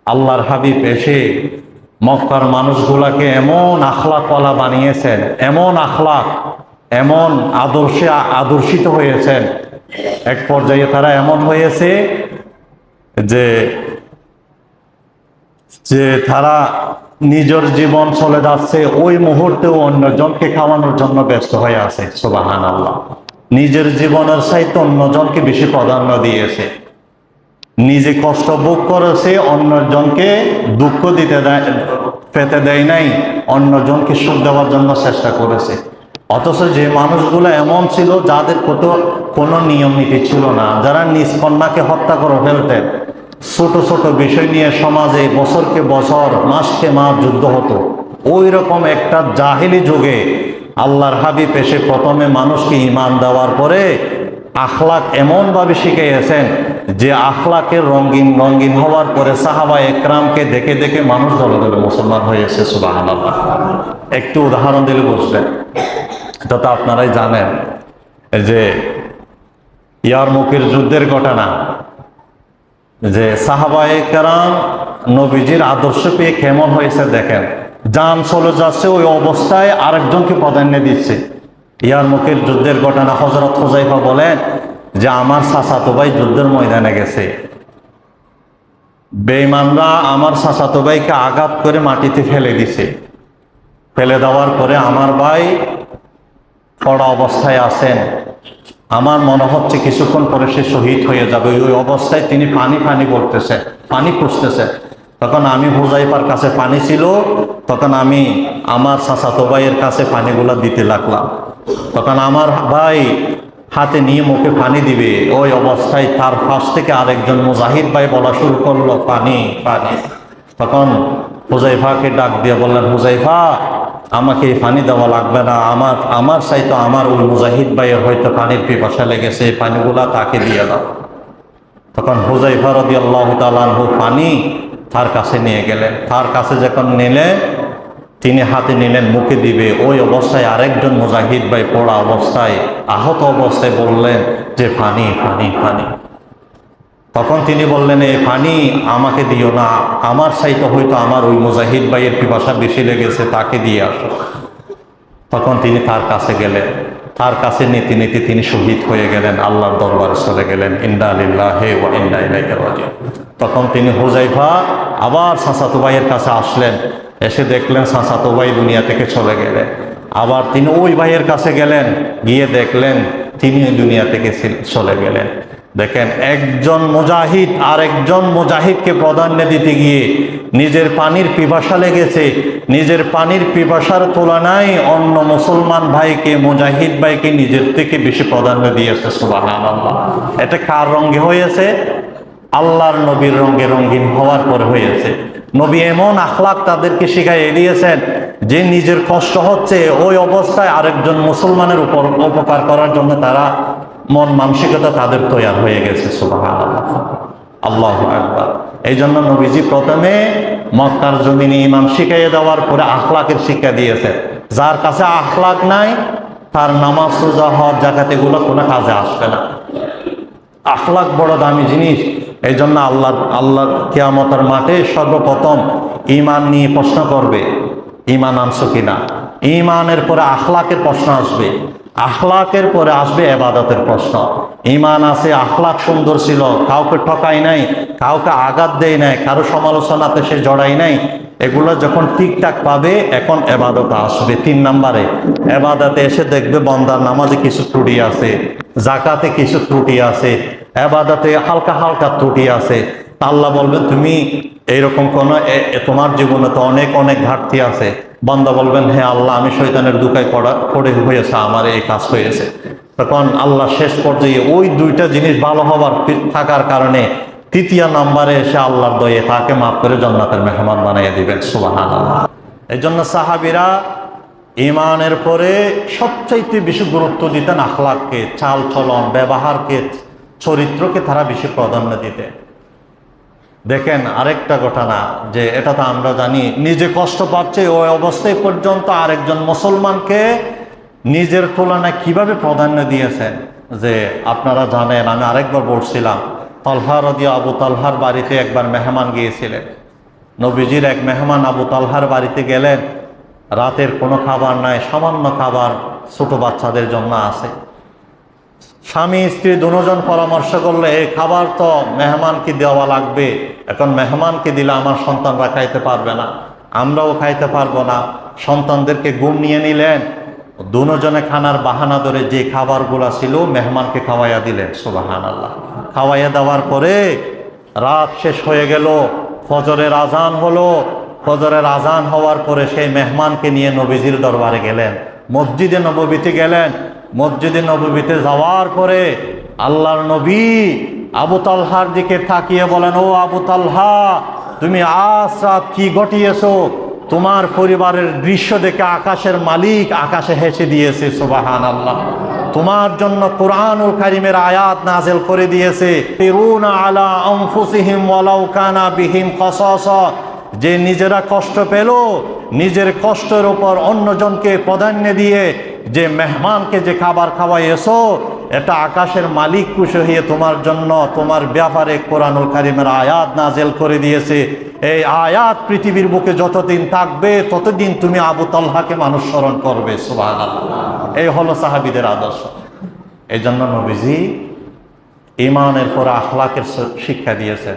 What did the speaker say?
আল্লাহর হাবিব এসে মক্কার মানুষগুলাকে এমন আখলাকওয়ালা বানিয়েছেন, এমন আখলাক, এমন আদর্শে আদর্শিত হয়েছেন। এক পর্যায়ে তারা এমন হয়েছে যে যে তারা নিজের জীবন চলে যাচ্ছে, ওই মুহূর্তেও অন্যজনকে খাওয়ানোর জন্য ব্যস্ত হয়ে আছে। সুবহানাল্লাহ। নিজের জীবনের চাইতে অন্যজনকে বেশি প্রাধান্য দিয়েছে, নিজে কষ্ট ভোগ করেছে, অন্যজনকে দুঃখ পেতে দেয় নাই, অন্যজনকে সুখ দেওয়ার জন্য চেষ্টা করেছে। অথচ যে মানুষগুলো এমন ছিল যাদের কোনো নিয়ম নীতি ছিল না, যারা নিজ কন্যাকে হত্যা করে ফেলতেন, ছোট ছোট বিষয় নিয়ে সমাজে বছরকে বছর মাসকে মাস যুদ্ধ হতো, ওই রকম একটা জাহেলি যুগে আল্লাহর হাবিব এসে প্রথমে মানুষকে ঈমান দেওয়ার পরে আখলাক এমনভাবে শিখিয়েছেন যে আখলাকের রঙিন রঙিন হওয়ার পরে সাহাবা একরামকে দেখে দেখে মানুষ দলে দলে মুসলমান হয়েছে। সুবহানাল্লাহ। একটু উদাহরণ দিলে বুঝবেন। এটা তো আপনারাই জানেন যে ইয়ারমুকের যুদ্ধের ঘটনা, যে সাহাবা একরাম নবীজির আদর্শ পেয়ে কেমন হয়েছে দেখেন। জান চলে যাচ্ছে, ওই অবস্থায় আরেকজনকে প্রাধান্য দিচ্ছে। ইয়ারমুকের যুদ্ধের ঘটনা, হযরত হুযায়ফা বলেন যে আমার চাচাতো ভাই যুদ্ধের ময়দানে গেছে, বেঈমানরা আমার চাচাতো ভাইকে আঘাত করে মাটিতে ফেলে দিছে। ফেলে দেওয়ার পরে আমার ভাই পড়া অবস্থায় আছেন, আমার মনে হচ্ছে কিছুক্ষণ পরে সে শহীদ হয়ে যাবে। ওই অবস্থায় তিনি পানি পানি বলতেছে, পানি খুঁজতেছে। তখন আমি হুযায়ফার কাছে পানি ছিল, তখন আমি আমার চাচাতো ভাইয়ের কাছে পানিগুলা দিতে লাগলাম। তখন আমার ভাই হাতে নিয়ে মুখে পানি দিবে, ওই অবস্থায় তার পাশ থেকে আরেকজন মুজাহিদ ভাই বলা শুরু করলো, পানি পানি। তখন হুযায়ফাকে ডাক দিয়ে বললেন, হুযায়ফা, আমাকে এই পানি দেওয়া লাগবে না, আমার চাইতো আমার ওই মুজাহিদ ভাইয়ের হয়তো পানির পিপাসা লেগেছে, এই পানিগুলা তাকে দিয়ে দাও। তখন হুযায়ফা রাদিয়াল্লাহু তাআলা আনহু পানি তার কাছে নিয়ে গেলেন। তার কাছে যখন নিলে, তিনি হাতে নিলেন, মুখে দিবে, ওই অবস্থায় আরেকজন মুজাহিদ ভাই পড়া অবস্থায় আহত অবস্থায় বললেন যে পানি পানি পানি। তখন তিনি বললেন, এই পানি আমাকে দিও না, আমার চাইতে হয়তো আমার ওই মুজাহিদ ভাইয়ের পিপাসা বেশি লেগেছে, তাকে দিয়ে আসো। তখন তিনি তার কাছে গেলেন, তার কাছে নিতে নিতে তিনি শহীদ হয়ে গেলেন, আল্লাহর দরবারে চলে গেলেন। ইন্না লিল্লাহি ওয়া ইন্না ইলাইহি রাজিউন। তখন তিনি হুযায়ফা আবার চাচাতো ভাইয়ের কাছে আসলেন, এসে দেখলেন চাচাতো ভাই দুনিয়া থেকে চলে গেলেন। আবার তিনি ওই ভাইয়ের কাছে গেলেন, গিয়ে দেখলেন তিনি দুনিয়া থেকে চলে গেলেন। দেখেন, একজন মুজাহিদ আর একজন মুজাহিদকে প্রাধান্য দিতে গিয়ে নিজের পানির পিপাসা লেগেছে, নিজের পানির পিপাসার তুলনায় অন্য মুসলমান ভাইকে, মুজাহিদ ভাইকে নিজের থেকে বেশি প্রাধান্য দিয়েছে। সুবহানাল্লাহ। এটা কার রঙে হয়েছে? আল্লাহর নবীর রঙে রঙিন হওয়ার পরে হয়েছে। নবী এমন আখলাক তাদেরকে শিখাইয়ে দিয়েছেন যে নিজের কষ্ট হচ্ছে, ওই অবস্থায় আরেকজন মুসলমানের উপর উপকার করার জন্য তারা মন মানসিকতা তাদের তৈরি হয়ে গেছে। সুবহানাল্লাহ, আল্লাহু আকবার। এই জন্য নবীজি প্রথমে মক্কার জমিনে ঈমান শিখাইয়ে দেওয়ার পরে আখলাকের শিক্ষা দিয়েছে। যার কাছে আখলাক নাই, তার নামাজ, রোজা, হজ, যাকাত এগুলো কোনো কাজে আসবে না। আখলাক বড় দামি জিনিস। এই জন্য আল্লাহ কিয়ামতের মাঠে সর্বপ্রথম ঈমান নিয়ে প্রশ্ন করবে, ঈমান আনছো কিনা। ঈমানের পরে আখলাকের প্রশ্ন আসবে, আখলাকের পরে আসবে ইবাদতের প্রশ্ন। ঈমান আছে, আখলাক সুন্দর ছিল, কাউকে ঠকাই নাই, কাউকে আঘাত দেয় নাই, কারো সমালোচনাতে সে জড়াই নাই, এগুলো যখন ঠিকঠাক পাবে, এখন ইবাদত আসবে। 3 নম্বরে ইবাদতে এসে দেখবে বান্দার নামাজে কিছু ত্রুটি আছে, যাকাতে কিছু ত্রুটি আছে, ইবাদতে হালকা হালকা ত্রুটি আছে। আল্লাহ বলবেন, তুমি এইরকম কোন, তোমার জীবনে তো অনেক অনেক ঘাটতি আছে। বান্দা বলবেন, হ্যাঁ আল্লাহ, আমি শয়তানের দুকায় পড়ে হয়েছে, আমার এই কাজ হয়েছে। তখন আল্লাহ শেষ পর্যায়ে ওই 2টা জিনিস ভালো হবার থাকার কারণে 3য় নম্বরে এসে আল্লাহর দয়ে তাকে মাফ করে জান্নাতের মেহমান বানিয়ে দিবেন। সুবহানাল্লাহ। এই জন্য সাহাবীরা ঈমানের পরে সবচাইতে বেশি গুরুত্ব দিতেন আখলাককে, চাল চলন, ব্যবহারকে, চরিত্রকে তারা বেশি প্রাধান্য দিতেন। দেখেন আরেকটা ঘটনা, যে এটা তো আমরা জানি, নিজে কষ্ট পাচ্ছে ওই অবস্থায় পর্যন্ত আরেকজন মুসলমানকে নিজের তুলনায় কিভাবে প্রাধান্য দিয়েছেন। যে আপনারা জানেন, আমি আরেকবার বলছিলাম, তালহা রাদিয়াল্লাহু, আবু তালহার বাড়িতে একবার মেহমান গিয়েছিলেন। নবীজির এক মেহমান আবু তালহার বাড়িতে গেলেন, রাতের কোনো খাবার নাই, সামান্য খাবার ছোট বাচ্চাদের জন্য আছে। স্বামী স্ত্রী দুজন পরামর্শ করলে এই খাবার তো মেহমানকে দেওয়া লাগবে, এখন মেহমানকে দিলে আমার সন্তানরা খাইতে পারবে না, আমরাও খাইতে পারবো না। সন্তানদেরকে ঘুম নিয়ে নিলেন, দুজনে খানার বাহানা ধরে যে খাবারগুলা ছিল মেহমানকে খাওয়াইয়া দিলেন। সুবহানাল্লাহ। খাওয়াইয়া দেওয়ার পরে রাত শেষ হয়ে গেল, ফজরের আজান হলো। ফজরের আজান হওয়ার পরে সেই মেহমানকে নিয়ে নবীজির দরবারে গেলেন, মসজিদে নববীতে গেলেন। মসজিদে নববীতে যাওয়ার পরে আল্লাহর নবী আবু তালহার দিকে তাকিয়ে বলেন, ও আবু তালহা, তুমি আজ রাত কি ঘটিয়েছো? তোমার পরিবারের দৃশ্য দেখে আকাশের মালিক আকাশে হেসে দিয়েছে। সুবহানাল্লাহ। তোমার জন্য কুরআনুল কারীমের আয়াত নাযিল করে দিয়েছে, ফিরুনা আলা আনফুসিহিম ওয়ালাউ কানা বিহিম খাসাসা, যে নিজেরা কষ্ট পেল, নিজের কষ্টের উপর অন্যজনকে প্রাধান্য দিয়ে যে মেহমানকে যে খাবার খাওয়াইয়েছো, এটা আকাশের মালিক খুশি হয়ে তোমার জন্য, তোমার ব্যাপারে কোরআনুল কারীমের আয়াত নাযিল করে দিয়েছে। এই আয়াত পৃথিবীর বুকে যতদিন থাকবে ততদিন তুমি আবু তালহাকে মানুষ স্মরণ করবে। সুবহানাল্লাহ। এই হলো সাহাবীদের আদর্শ। এই জন্য নবীজি ঈমানের পর আখলাকের শিক্ষা দিয়েছেন।